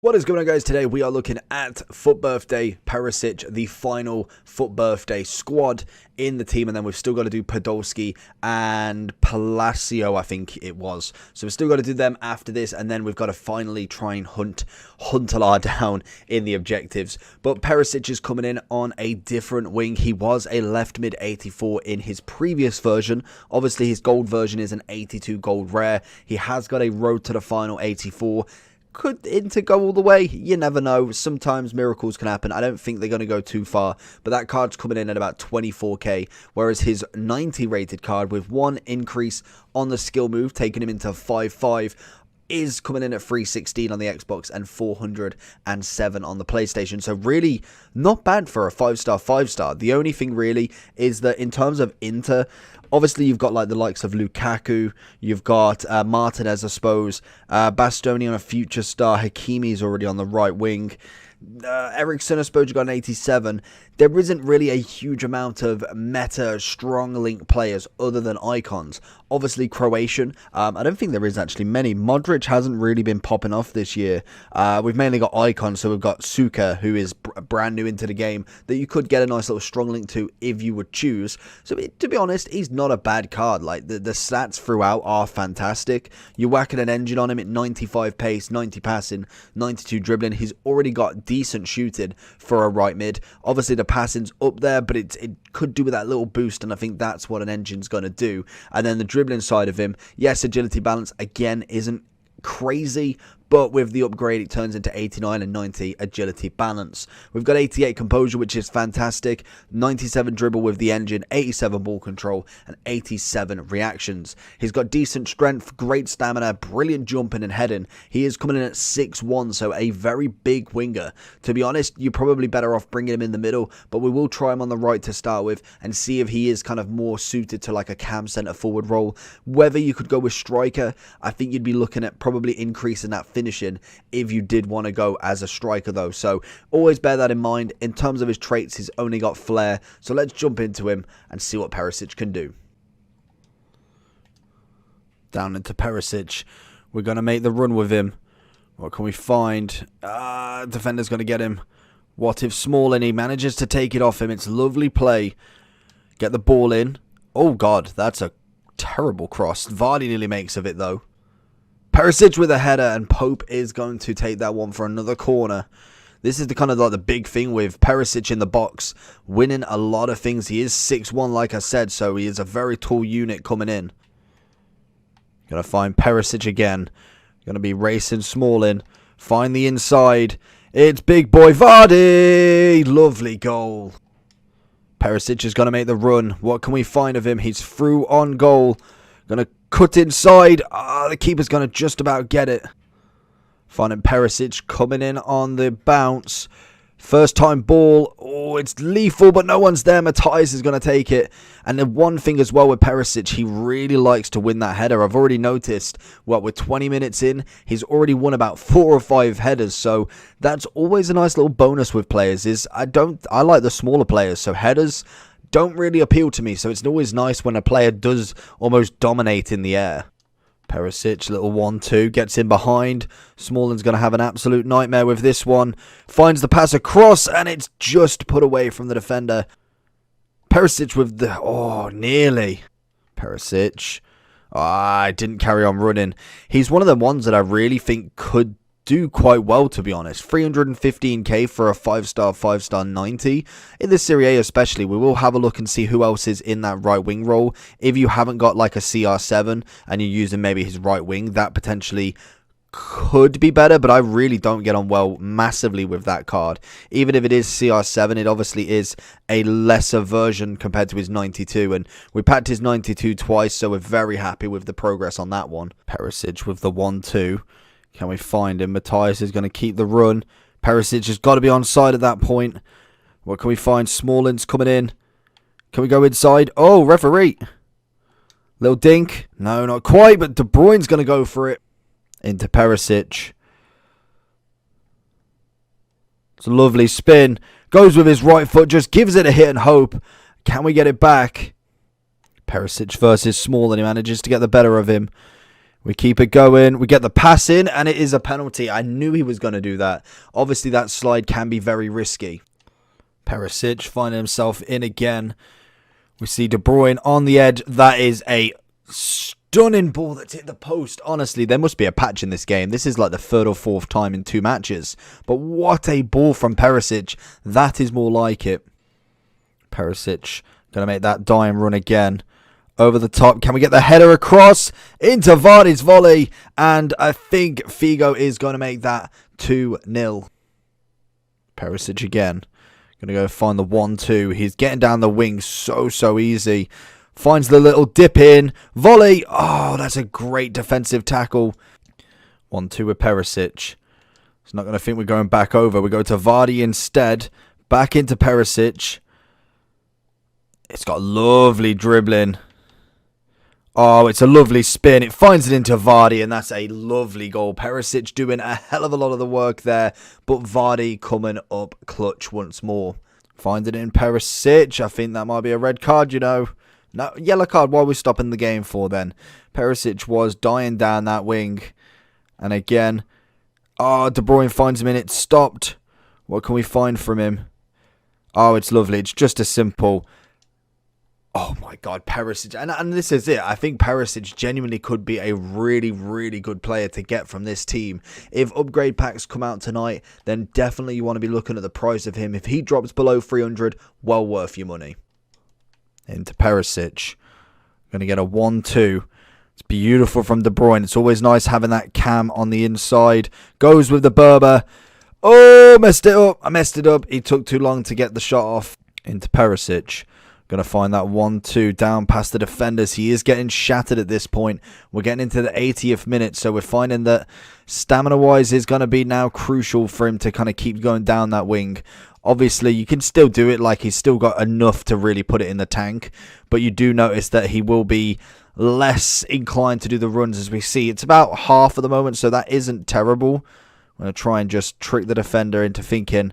What is going on, guys? Today we are looking at FUT Birthday, Perisic, the final FUT Birthday squad in the team, and then we've still got to do Podolski and Palacio, I think it was. So we've still got to do them after this, and then we've got to finally try and hunt Huntelaar down in the objectives. But Perisic is coming in on a different wing. He was a left mid 84 in his previous version. Obviously his gold version is an 82 gold rare. He has got a road to the final 84. Could Inter go all the way? You never know. Sometimes miracles can happen. I don't think they're going to go too far, but that card's coming in at about 24k, whereas his 90 rated card with one increase on the skill move, taking him into 5-5, is coming in at 316 on the Xbox and 407 on the PlayStation. So really not bad for a 5-star. The only thing really is that in terms of Inter, obviously you've got like the likes of Lukaku, you've got Martinez, I suppose, Bastoni on a future star, Hakimi's already on the right wing, Eriksen, I suppose you got an 87. There isn't really a huge amount of meta strong link players other than icons. Obviously Croatian, I don't think there is actually many. Modric hasn't really been popping off this year. We've mainly got icons, so we've got Suka, who is brand new into the game, that you could get a nice little strong link to if you would choose. So to be honest, he's not a bad card. Like the stats throughout are fantastic. You're whacking an engine on him at 95 pace, 90 passing, 92 dribbling. He's already got decent shooting for a right mid. Obviously the passing's up there, but it could do with that little boost, and I think that's what an engine's going to do. And then the dribbling side of him, yes, agility balance again isn't crazy, but with the upgrade it turns into 89 and 90 agility balance. We've got 88 composure, which is fantastic, 97 dribble with the engine, 87 ball control, and 87 reactions. He's got decent strength, great stamina, brilliant jumping and heading. He is coming in at 6'1", so a very big winger. To be honest, you're probably better off bringing him in the middle, but we will try him on the right to start with and see if he is kind of more suited to like a cam centre forward role. Whether you could go with striker, I think you'd be looking at probably increasing that finishing if you did want to go as a striker though. So always bear that in mind. In terms of his traits, he's only got flair. So let's jump into him and see what Perisic can do. Down into Perisic. We're going to make the run with him. What can we find? Defender's going to get him. What if Smalling, he manages to take it off him? It's lovely play. Get the ball in. Oh God, that's a terrible cross. Vardy nearly makes of it though. Perisic with a header, and Pope is going to take that one for another corner. This is the kind of like the big thing with Perisic in the box, winning a lot of things. He is 6'1", like I said, so he is a very tall unit coming in. Gonna find Perisic again. Gonna be racing Smalling. Find the inside. It's big boy Vardy. Lovely goal. Perisic is gonna make the run. What can we find of him? He's through on goal. Gonna cut inside. The keeper's going to just about get it. Finding Perisic coming in on the bounce. First time ball. Oh, it's lethal, but no one's there. Matthias is going to take it. And the one thing as well with Perisic, he really likes to win that header. I've already noticed, what, we're 20 minutes in, he's already won about 4 or 5 headers. So that's always a nice little bonus with players. I like the smaller players, so headers don't really appeal to me, so it's always nice when a player does almost dominate in the air. Perisic, little 1-2, gets in behind. Smalling's going to have an absolute nightmare with this one. Finds the pass across, and it's just put away from the defender. Perisic with the... oh, nearly. Perisic. Didn't carry on running. He's one of the ones that I really think could do quite well, to be honest. 315k for a 5-star 90 in the Serie A especially. We will have a look and see who else is in that right wing role. If you haven't got like a CR7 and you're using maybe his right wing, that potentially could be better, but I really don't get on well massively with that card. Even if it is CR7, it obviously is a lesser version compared to his 92, and we packed his 92 twice, so we're very happy with the progress on that one. Perisic with the 1-2. Can we find him? Matthias is going to keep the run. Perisic has got to be onside at that point. What can we find? Smalling's coming in. Can we go inside? Oh, referee. Little dink. No, not quite, but De Bruyne's going to go for it. Into Perisic. It's a lovely spin. Goes with his right foot. Just gives it a hit and hope. Can we get it back? Perisic versus Smalling. He manages to get the better of him. We keep it going. We get the pass in, and it is a penalty. I knew he was going to do that. Obviously, that slide can be very risky. Perisic finding himself in again. We see De Bruyne on the edge. That is a stunning ball that's hit the post. Honestly, there must be a patch in this game. This is like the third or fourth time in 2 matches. But what a ball from Perisic. That is more like it. Perisic going to make that dying run again. Over the top. Can we get the header across into Vardy's volley? And I think Figo is going to make that 2-0. Perisic again. Going to go find the 1-2. He's getting down the wing so easy. Finds the little dip in. Volley. Oh, that's a great defensive tackle. 1-2 with Perisic. He's not going to think we're going back over. We go to Vardy instead. Back into Perisic. It's got lovely dribbling. Oh, it's a lovely spin. It finds it into Vardy, and that's a lovely goal. Perisic doing a hell of a lot of the work there, but Vardy coming up clutch once more. Finds it in Perisic. I think that might be a red card, you know. No, yellow card. What are we stopping the game for then? Perisic was dying down that wing. And again, De Bruyne finds him in. It's stopped. What can we find from him? Oh, it's lovely. It's just a simple... Oh my God, Perisic. And this is it. I think Perisic genuinely could be a really good player to get from this team. If upgrade packs come out tonight, then definitely you want to be looking at the price of him. If he drops below 300, well worth your money. Into Perisic. Going to get a 1-2. It's beautiful from De Bruyne. It's always nice having that cam on the inside. Goes with the Berber. Oh, messed it up. I messed it up. He took too long to get the shot off. Into Perisic. Going to find that 1-2 down past the defenders. He is getting shattered at this point. We're getting into the 80th minute, so we're finding that stamina-wise is going to be now crucial for him to kind of keep going down that wing. Obviously, you can still do it, like he's still got enough to really put it in the tank, but you do notice that he will be less inclined to do the runs as we see. It's about half at the moment, so that isn't terrible. I'm going to try and just trick the defender into thinking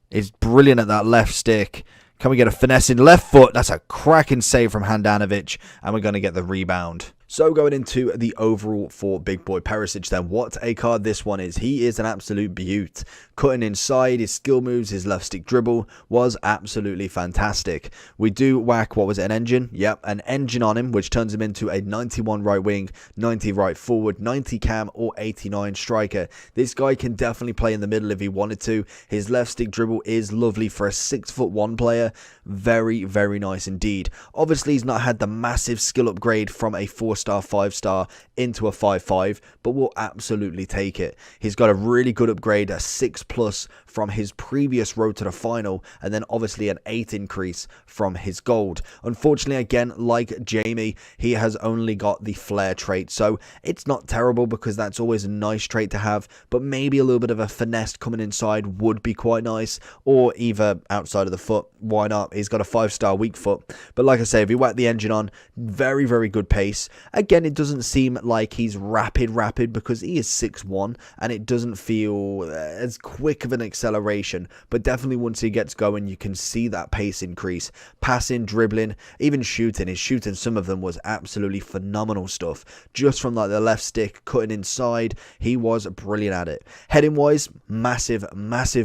he's brilliant at that left stick. Can we get a finessing left foot? That's a cracking save from Handanovic, and we're going to get the rebound. So going into the overall for Big Boy Perisic then, what a card this one is. He is an absolute beaut. Cutting inside, his skill moves, his left stick dribble was absolutely fantastic. We do whack, what was it, an engine? Yep, an engine on him, which turns him into a 91 right wing, 90 right forward, 90 cam or 89 striker. This guy can definitely play in the middle if he wanted to. His left stick dribble is lovely for a 6'1" player. Very nice indeed. Obviously, he's not had the massive skill upgrade from a 4-star, 5-star into a 5-5, but we'll absolutely take it. He's got a really good upgrade, a 6+ from his previous road to the final, and then obviously an 8 increase from his gold. Unfortunately, again, like Jamie, he has only got the flair trait, so it's not terrible because that's always a nice trait to have, but maybe a little bit of a finesse coming inside would be quite nice, or either outside of the foot. Why not? He's got a 5-star weak foot, but like I say, if you whack the engine on, very good pace. Again, it doesn't seem like he's rapid because he is 6'1", and it doesn't feel as quick of an acceleration, but definitely once he gets going, you can see that pace increase. Passing, dribbling, even shooting. His shooting, some of them was absolutely phenomenal stuff. Just from like the left stick, cutting inside, he was brilliant at it. Heading wise, massive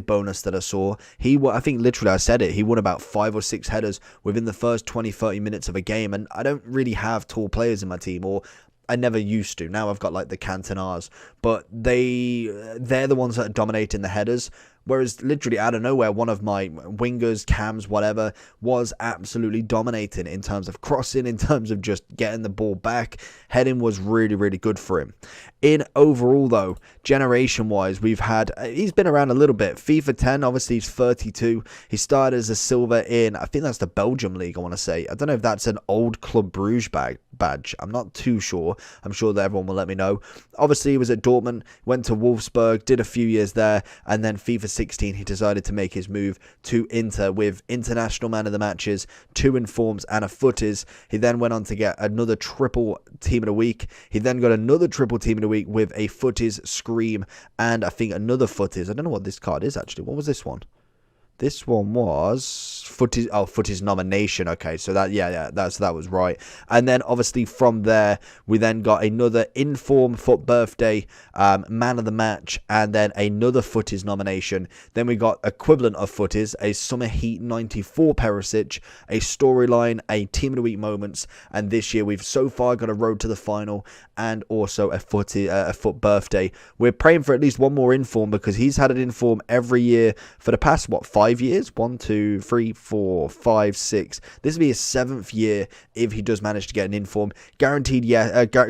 bonus that I saw. I think literally I said it, he won about 5 or 6 headers within the first 20-30 minutes of a game, and I don't really have tall players in my team, or I never used to. Now I've got like the Cantonars, but they're the ones that are dominating the headers. Whereas literally out of nowhere, one of my wingers, cams, whatever, was absolutely dominating in terms of crossing, in terms of just getting the ball back. Heading was really good for him. In overall though, generation-wise, he's been around a little bit. FIFA 10, obviously he's 32. He started as a silver in, I think that's the Belgium League, I want to say. I don't know if that's an old Club Bruges badge. I'm not too sure. I'm sure that everyone will let me know. Obviously he was at Dortmund, went to Wolfsburg, did a few years there, and then FIFA 16 he decided to make his move to Inter with international man of the matches, 2 informs and a footies. He then went on to get another triple team of the week. He then got another triple team of the week with a footies, scream, and I think another footies. I don't know what this card is actually. What was this one? This one was Footy's nomination. Okay, so that that was right. And then obviously from there we then got another Inform Foot Birthday, Man of the Match, and then another Footy's nomination. Then we got equivalent of Footy's, a Summer Heat 94 Perisic, a Storyline, a Team of the Week moments, and this year we've so far got a Road to the Final and also a Foot Birthday. We're praying for at least one more Inform because he's had an Inform every year for the past 5 years. 1, 2, 3, 4, 5, 6. This will be his 7th year if he does manage to get an Inform. Guaranteed,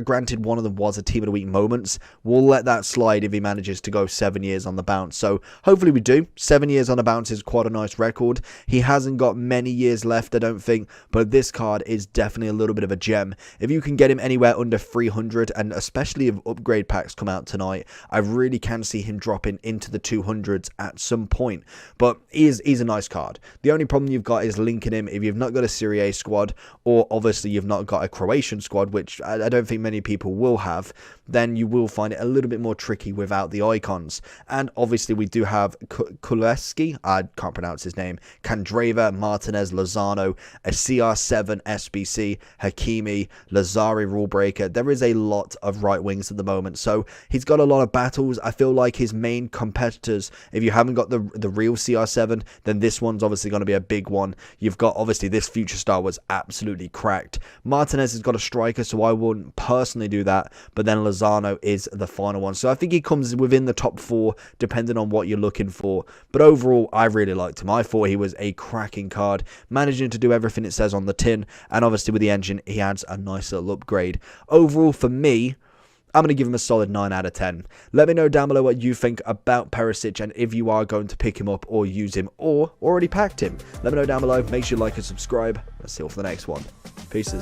granted one of them was a Team of the Week moments. We'll let that slide if he manages to go 7 years on the bounce. So hopefully we do. 7 years on the bounce is quite a nice record. He hasn't got many years left, I don't think, but this card is definitely a little bit of a gem. If you can get him anywhere under 300, and especially if upgrade packs come out tonight, I really can see him dropping into the 200s at some point. But he's a nice card. The only problem you've got is linking him if you've not got a Serie A squad, or obviously you've not got a Croatian squad, which I don't think many people will have. Then you will find it a little bit more tricky without the icons. And obviously we do have Kuleski, I can't pronounce his name, Kandreva, Martinez, Lozano, a CR7 SBC, Hakimi, Lazari rule breaker. There is a lot of right wings at the moment, so he's got a lot of battles. I feel like his main competitors, if you haven't got the real CR7, then this one's obviously going to be a big one. You've got obviously this future star was absolutely cracked. Martinez has got a striker, so I wouldn't personally do that, but then Lozano is the final one. So I think he comes within the top 4 depending on what you're looking for. But overall, I really liked him. I thought he was a cracking card, managing to do everything it says on the tin, and obviously with the engine, he adds a nice little upgrade. Overall, for me, I'm going to give him a solid 9 out of 10. Let me know down below what you think about Perisic and if you are going to pick him up or use him or already packed him. Let me know down below. Make sure you like and subscribe. Let's see you all for the next one. Peace.